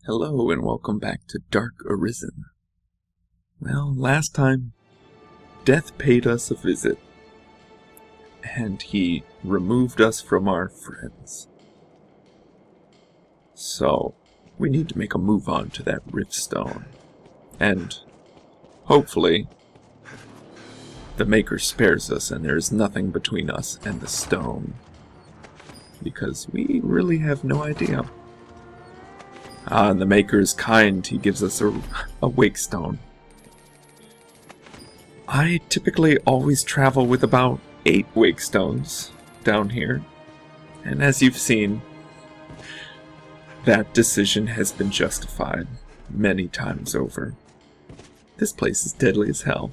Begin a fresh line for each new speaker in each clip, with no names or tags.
Hello and welcome back to Dark Arisen. Well, last time, Death paid us a visit, and he removed us from our friends. So, we need to make a move on to that Riftstone, and hopefully, the Maker spares us and there is nothing between us and the stone, because we really have no idea. And the Maker is kind, he gives us a wake stone. I typically always travel with about 8 wake stones down here, and as you've seen, that decision has been justified many times over. This place is deadly as hell,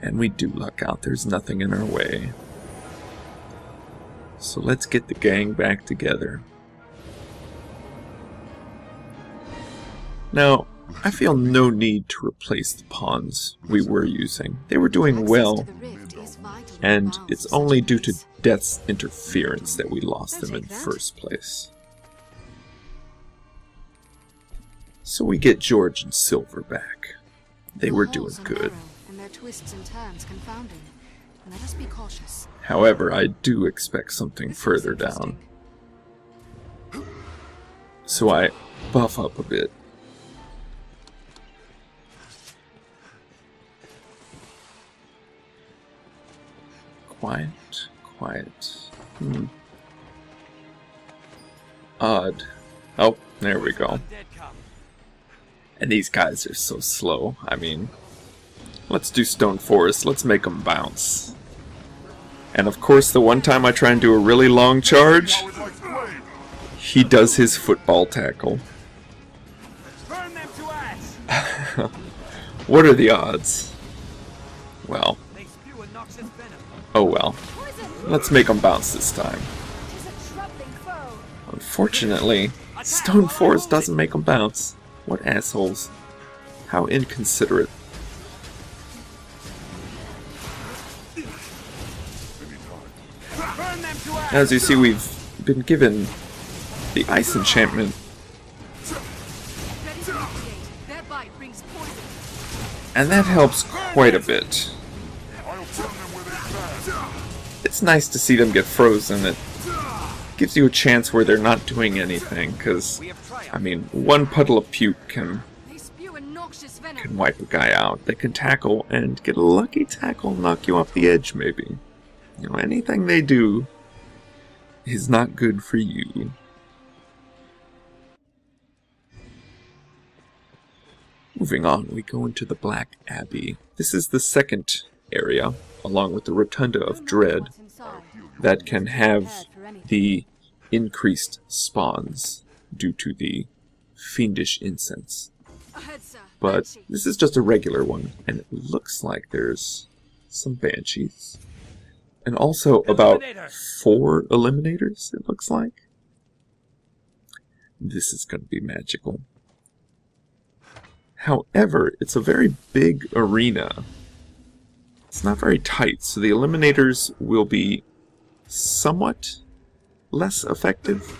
and we do luck out there's nothing in our way. So let's get the gang back together. Now, I feel no need to replace the pawns we were using. They were doing well, and it's only due to Death's interference that we lost them in the first place. So we get George and Silver back. They were doing good. However, I do expect something further down. So I buff up a bit. Quiet. Odd. Oh, there we go. And these guys are so slow. I mean, let's do Stone Forest. Let's make them bounce. And of course, the one time I try and do a really long charge, he does his football tackle. What are the odds? Well. Oh well. Let's make them bounce this time. Unfortunately, Stone Forest doesn't make them bounce. What assholes. How inconsiderate. As you see, we've been given the ice enchantment. And that helps quite a bit. It's nice to see them get frozen. It gives you a chance where they're not doing anything, because, I mean, one puddle of puke can wipe a guy out. They can tackle, and get a lucky tackle, knock you off the edge, maybe. You know, anything they do is not good for you. Moving on, we go into the Black Abbey. This is the second area, along with the Rotunda of Dread, that can have the increased spawns due to the fiendish incense. But this is just a regular one, and it looks like there's some banshees. And also about 4 eliminators, it looks like. This is going to be magical. However, it's a very big arena. It's not very tight, so the eliminators will be somewhat less effective.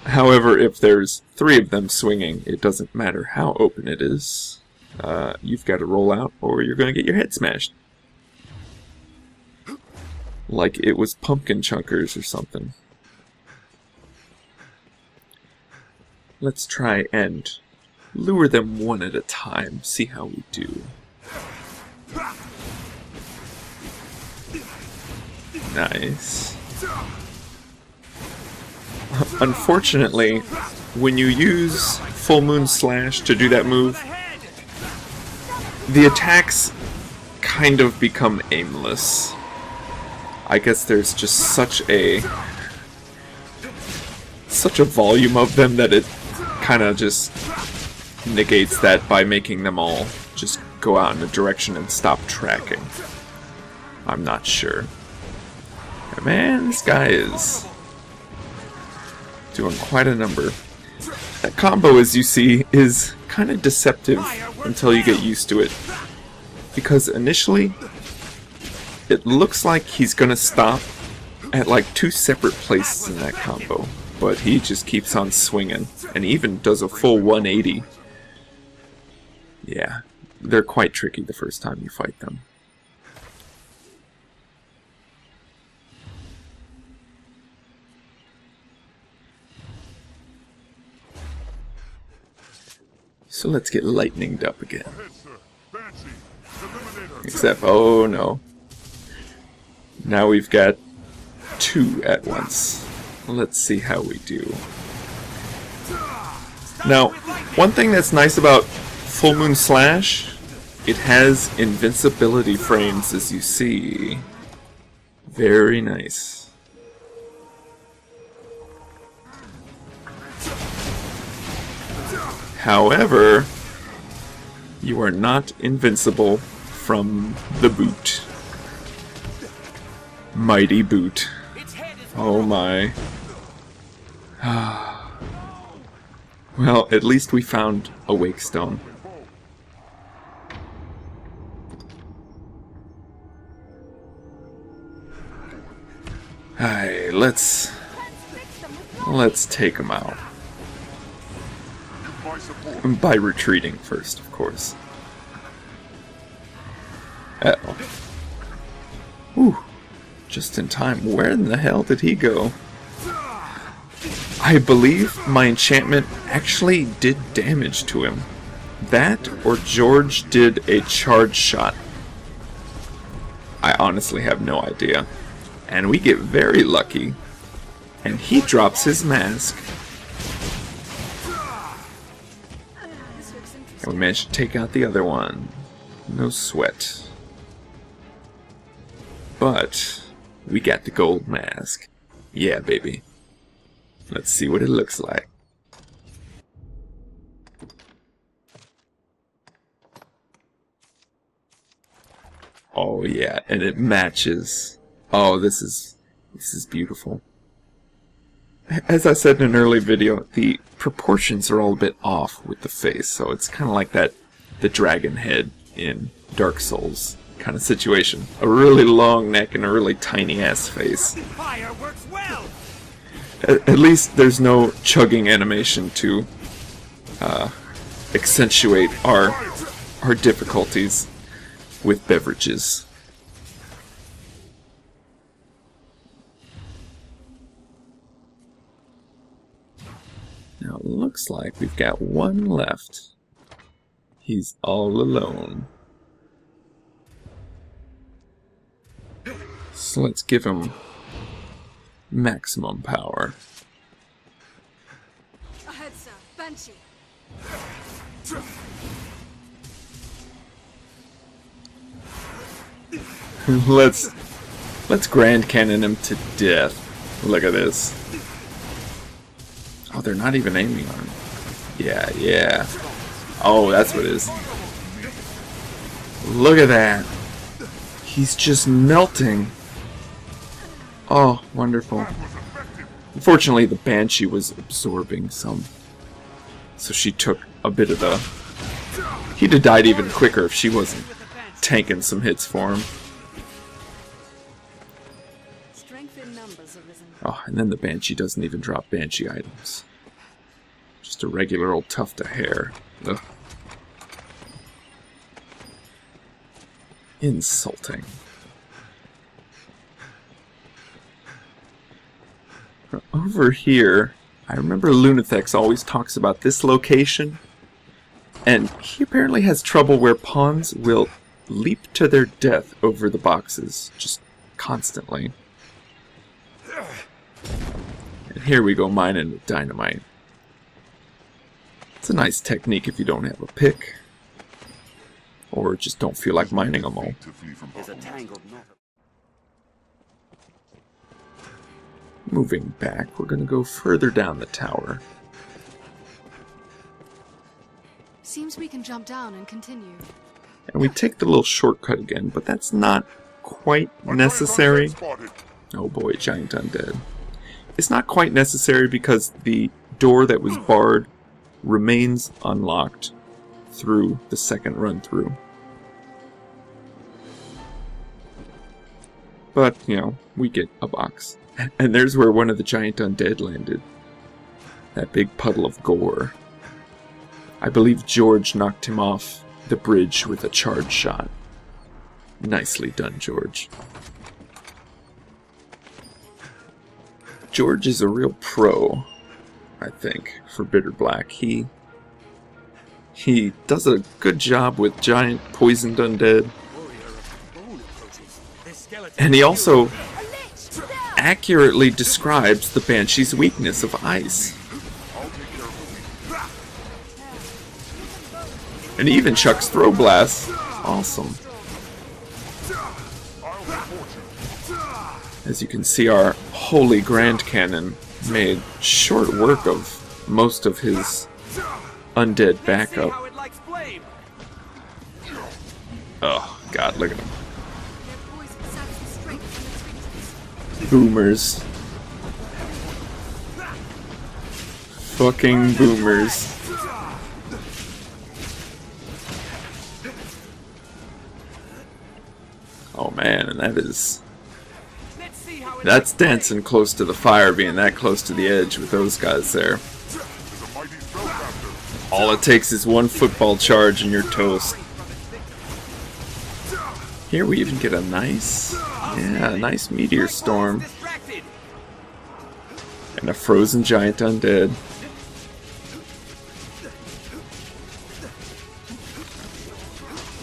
However, if there's 3 of them swinging, it doesn't matter how open it is. You've got to roll out or you're going to get your head smashed. Like it was pumpkin chunkers or something. Let's try and lure them one at a time, see how we do. Nice. Unfortunately, when you use Full Moon Slash to do that move, the attacks kind of become aimless. I guess there's just such a volume of them that it kind of just negates that by making them all just go out in a direction and stop tracking. I'm not sure. Man, this guy is doing quite a number. That combo, as you see, is kind of deceptive until you get used to it. Because initially, it looks like he's gonna stop at like 2 separate places in that combo, but he just keeps on swinging, and even does a full 180. Yeah, they're quite tricky the first time you fight them. So let's get lightninged up again. Except, oh no. Now we've got 2 at once. Let's see how we do. Now, one thing that's nice about Full Moon Slash, it has invincibility frames, as you see. Very nice. However, you are not invincible from the boot. Mighty boot. Oh my. Well, at least we found a wake stone. Hey, let's take him out. By retreating first, of course. Uh-oh. Whew. Just in time. Where in the hell did he go? I believe my enchantment actually did damage to him. That, or George did a charge shot. I honestly have no idea. And we get very lucky. And he drops his mask. And we managed to take out the other one. No sweat. But we got the gold mask. Yeah, baby. Let's see what it looks like. Oh yeah, and it matches. Oh, this is beautiful. As I said in an early video, the proportions are all a bit off with the face, so it's kind of like that the dragon head in Dark Souls kind of situation. A really long neck and a really tiny ass face.
Fire works well.
At least there's no chugging animation to accentuate our difficulties with beverages. Now it looks like we've got one left. He's all alone. So let's give him maximum power.
Ahead, sir. Banshee.
Let's Grand Cannon him to death. Look at this. Oh, they're not even aiming on him. Yeah. Oh, that's what it is. Look at that. He's just melting. Oh, wonderful. Unfortunately, the Banshee was absorbing some. So she took a bit of the... He'd have died even quicker if she wasn't tanking some hits for him. Oh, and then the Banshee doesn't even drop Banshee items. Just a regular old tuft of hair. Ugh. Insulting. Over here, I remember Lunathex always talks about this location, and he apparently has trouble where pawns will leap to their death over the boxes, just constantly. And here we go mining with dynamite. It's a nice technique if you don't have a pick, or just don't feel like mining them all. Moving back, we're going to go further down the tower.
Seems we can jump down and continue.
And we take the little shortcut again, but that's not quite necessary. Oh boy, giant undead. It's not quite necessary because the door that was barred remains unlocked through the second run through. But, you know, we get a box. And there's where one of the giant undead landed. That big puddle of gore. I believe George knocked him off the bridge with a charge shot. Nicely done, George. George is a real pro, I think, for Bitter Black. He does a good job with giant poisoned undead. And he also accurately describes the Banshee's weakness of ice. And he even chucks throw blasts. Awesome. As you can see, our holy Grand Cannon made short work of most of his undead backup. Oh god, look at him. Boomers. Fucking boomers. Oh man, and that's dancing close to the fire, being that close to the edge with those guys there. All it takes is one football charge and you're toast. Here we even get a nice meteor storm. And a frozen giant undead.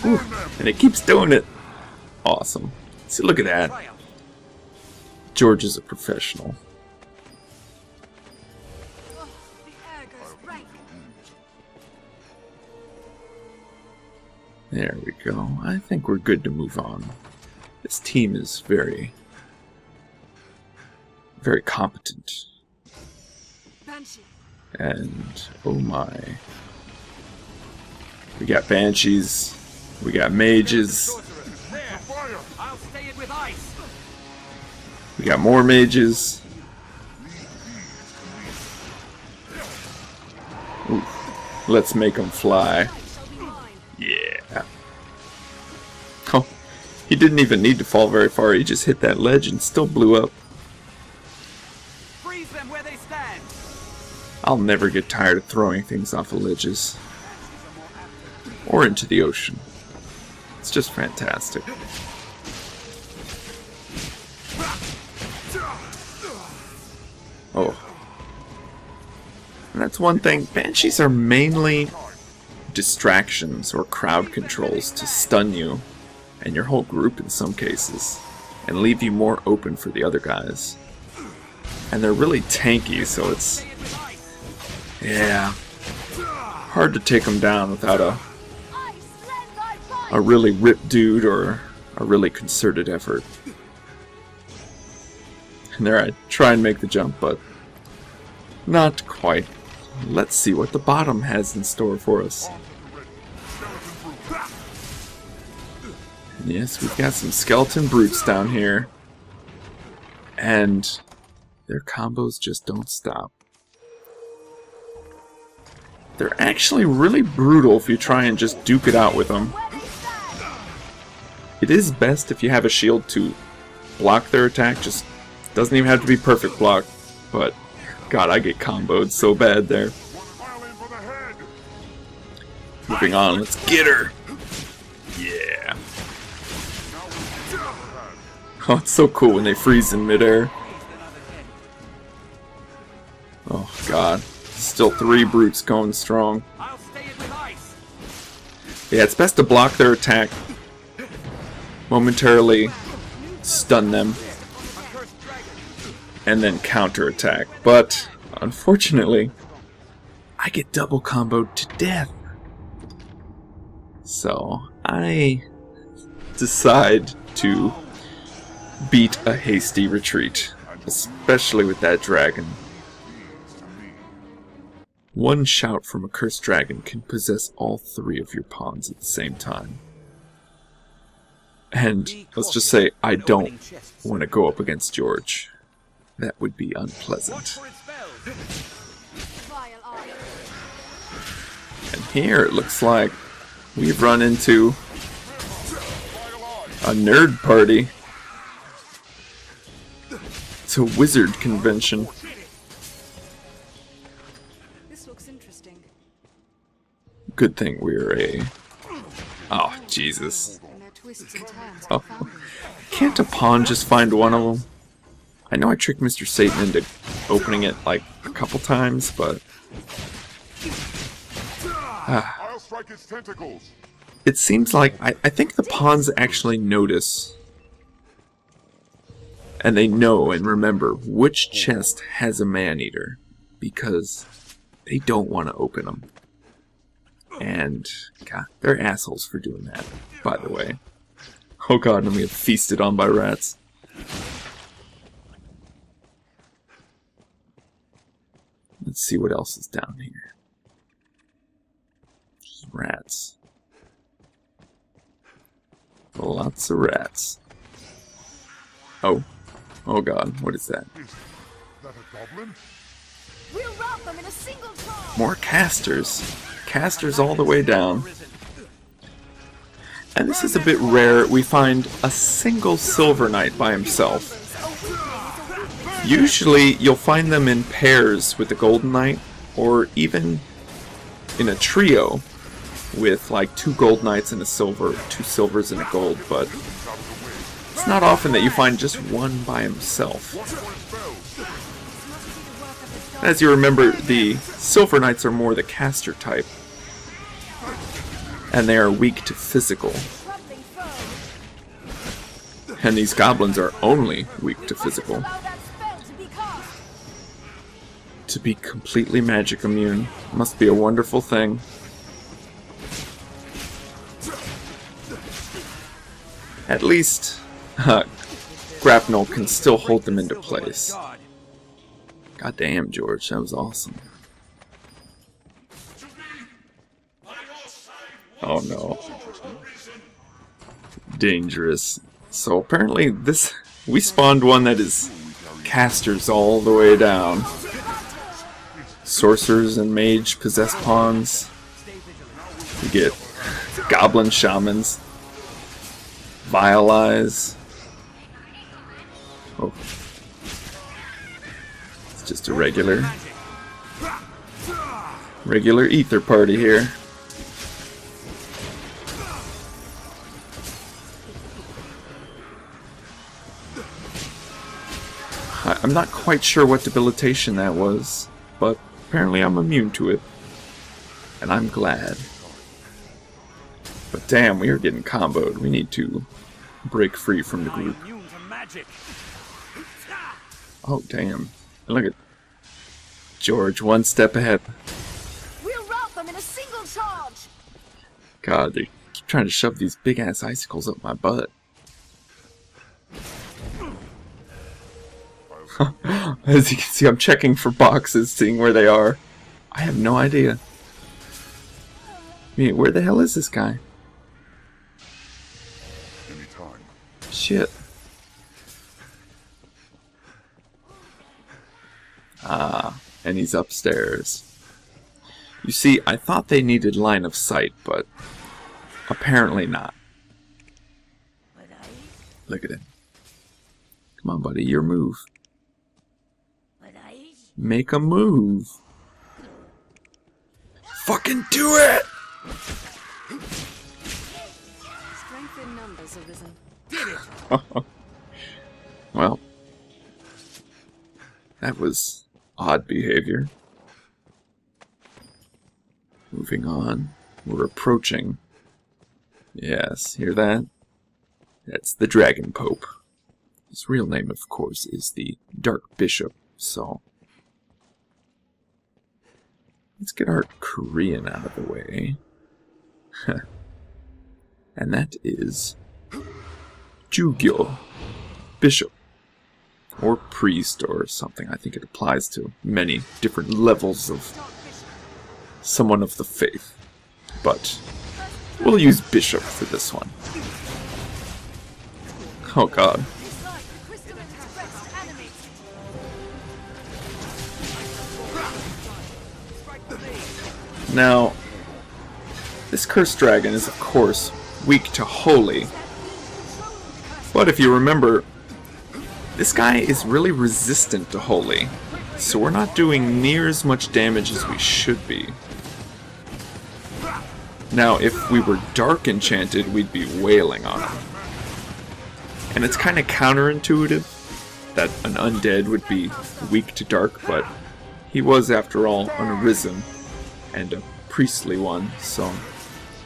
Ooh, and it keeps doing it. Awesome. See, look at that. George is a professional. There we go. I think we're good to move on. This team is very, very competent. And, oh my. We got Banshees. We got Mages. We got more Mages. Ooh. Let's make them fly. Yeah. Oh, he didn't even need to fall very far. He just hit that ledge and still blew up.
Freeze them where they stand.
I'll never get tired of throwing things off of ledges. Or into the ocean. It's just fantastic. Oh. And that's one thing. Banshees are mainly distractions or crowd controls to stun you and your whole group in some cases and leave you more open for the other guys. And they're really tanky, so it's, yeah, hard to take them down without a really ripped dude or a really concerted effort. And there I try and make the jump, but not quite. Let's see what the bottom has in store for us. And yes, we've got some skeleton brutes down here. And their combos just don't stop. They're actually really brutal if you try and just duke it out with them. It is best if you have a shield to block their attack. Just doesn't even have to be perfect block, but god, I get comboed so bad there. Moving on, let's get her! Yeah. Oh, it's so cool when they freeze in midair. Oh god, still 3 brutes going strong. Yeah, it's best to block their attack, momentarily stun them, and then counterattack. But unfortunately, I get double comboed to death. So I decide to beat a hasty retreat, especially with that dragon. One shout from a cursed dragon can possess all 3 of your pawns at the same time. And let's just say I don't want to go up against George. That would be unpleasant. And here it looks like we've run into a nerd party. It's a wizard convention.
This looks interesting.
Good thing we're a... Oh, Jesus.
And their twists and turns
Oh.
confound me.
Can't a pawn just find one of them? I know I tricked Mr. Satan into opening it like a couple times, but...
I'll strike its tentacles.
It seems like... I think the pawns actually notice... And they know and remember which chest has a man-eater. Because they don't want to open them. And, God, they're assholes for doing that, by the way. Oh god, I'm gonna get feasted on by rats. Let's see what else is down here. Just rats. Lots of rats. Oh. Oh god, what is that?
Is that a goblin?
We'll rout them in a single charge.
More casters. Casters all the way down. And this is a bit rare. We find a single Silver Knight by himself. Usually you'll find them in pairs with the Golden Knight, or even in a trio with like 2 Gold Knights and a silver, 2 silvers and a gold, but it's not often that you find just one by himself. As you remember, the Silver Knights are more the caster type, and they are weak to physical. And these goblins are only weak to physical. To be completely magic immune must be a wonderful thing. At least, grapnel can still hold them into place. God damn, George, that was awesome. Oh no. Dangerous. So apparently we spawned one that is casters all the way down. Sorcerers and mage possessed pawns. You get goblin shamans. Vile eyes. Oh. It's just a regular ether party here. I'm not quite sure what debilitation that was, but apparently I'm immune to it. And I'm glad. But damn, we are getting comboed. We need to break free from the group. Oh damn. Look at George, one step ahead.
We'll rout them in a single charge.
God, they keep trying to shove these big ass icicles up my butt. As you can see, I'm checking for boxes, seeing where they are. I have no idea. I mean, where the hell is this guy?
Anytime.
Shit. Ah, and he's upstairs. You see, I thought they needed line of sight, but apparently not. Look at him. Come on, buddy, your move. Make a move. Fucking do it!
Strength in numbers arisen.
Well, that was odd behavior. Moving on. We're approaching. Yes, hear that? That's the Dragon Pope. His real name, of course, is the Dark Bishop, so... Let's get our Korean out of the way. And that is... joogyo. Bishop. Or priest or something. I think it applies to many different levels of someone of the faith. But we'll use bishop for this one. Oh god. Now, this cursed dragon is, of course, weak to holy. But if you remember, This guy is really resistant to holy, so we're not doing near as much damage as we should be. Now, if we were dark enchanted, we'd be wailing on him. And it's kind of counterintuitive that an undead would be weak to dark, but he was, after all, unarisen and a priestly one, so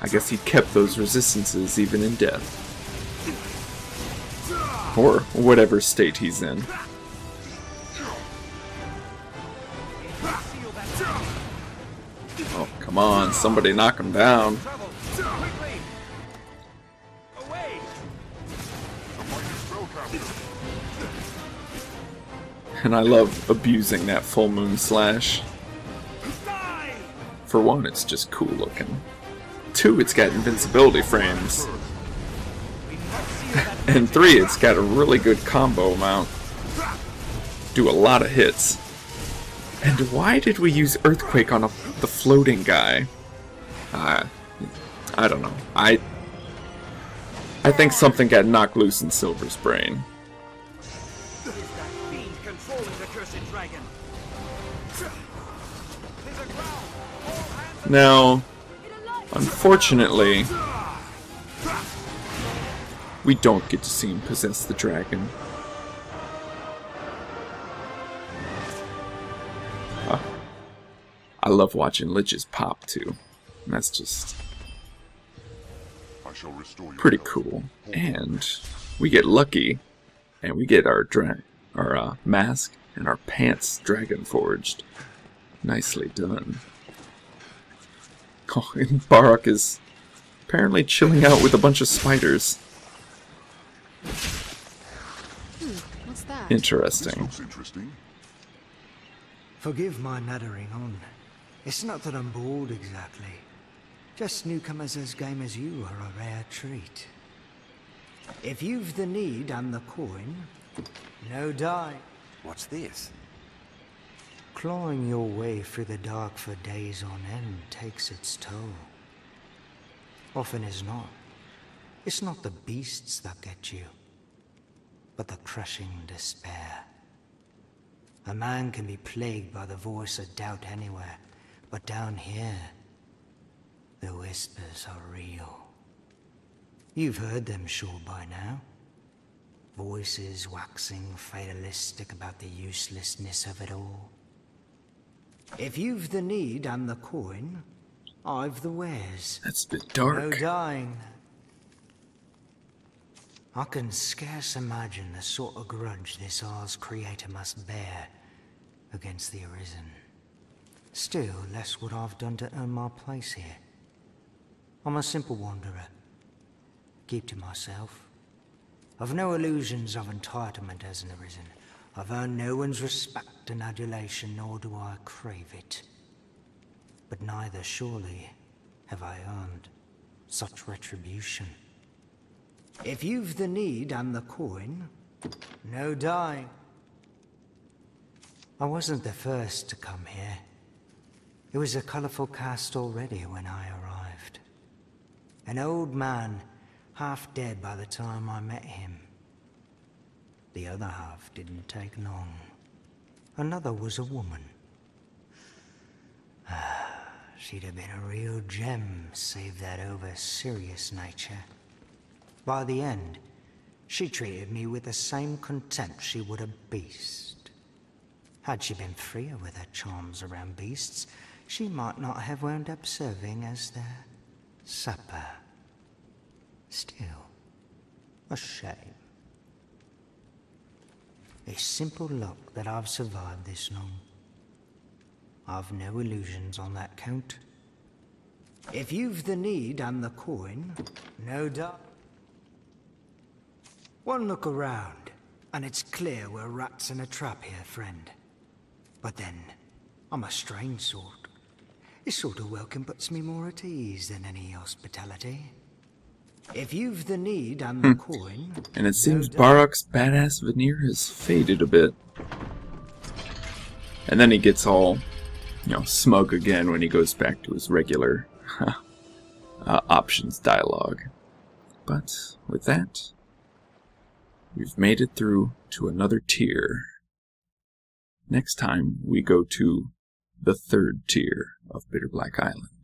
I guess he kept those resistances even in death. Or whatever state he's in. Oh, come on, somebody knock him down. And I love abusing that full moon slash. For one, it's just cool looking. Two, it's got invincibility frames. And three, it's got a really good combo amount. Do a lot of hits. And why did we use Earthquake on the floating guy? I don't know. I think something got knocked loose in Silver's brain. Now, unfortunately, we don't get to see him possess the dragon. I love watching liches pop too. And that's just pretty cool. And we get lucky, and we get our mask and our pants dragon forged. Nicely done. Oh, and Barak is apparently chilling out with a bunch of spiders.
What's that?
Interesting.
Forgive my nattering on. It's not that I'm bored exactly. Just newcomers as game as you are a rare treat. If you've the need and the coin, no die.
What's this?
Clawing your way through the dark for days on end takes its toll. Often as not, it's not the beasts that get you, but the crushing despair. A man can be plagued by the voice of doubt anywhere, but down here, the whispers are real. You've heard them sure by now. Voices waxing fatalistic about the uselessness of it all. If you've the need and the coin, I've the wares.
That's a bit dark.
No dying. I can scarce imagine the sort of grudge this R's creator must bear against the Arisen. Still, less what I've done to earn my place here. I'm a simple wanderer. Keep to myself. I've no illusions of entitlement as an Arisen. I've earned no one's respect and adulation, nor do I crave it. But neither, surely, have I earned such retribution. If you've the need and the coin, no dying. I wasn't the first to come here. It was a colourful cast already when I arrived. An old man, half dead by the time I met him. The other half didn't take long. Another was a woman. She'd have been a real gem, save that over-serious nature. By the end, she treated me with the same contempt she would a beast. Had she been freer with her charms around beasts, she might not have wound up serving as their supper. Still, a shame. A simple luck that I've survived this long. I've no illusions on that count. If you've the need and the coin, no doubt. One look around, and it's clear we're rats in a trap here, friend. But then, I'm a strange sort. This sort of welcome puts me more at ease than any hospitality. If you've the need and the coin...
And it seems Barak's badass veneer has faded a bit. And then he gets all, smug again when he goes back to his regular options dialogue. But with that, we've made it through to another tier. Next time we go to the third tier of Bitter Black Island.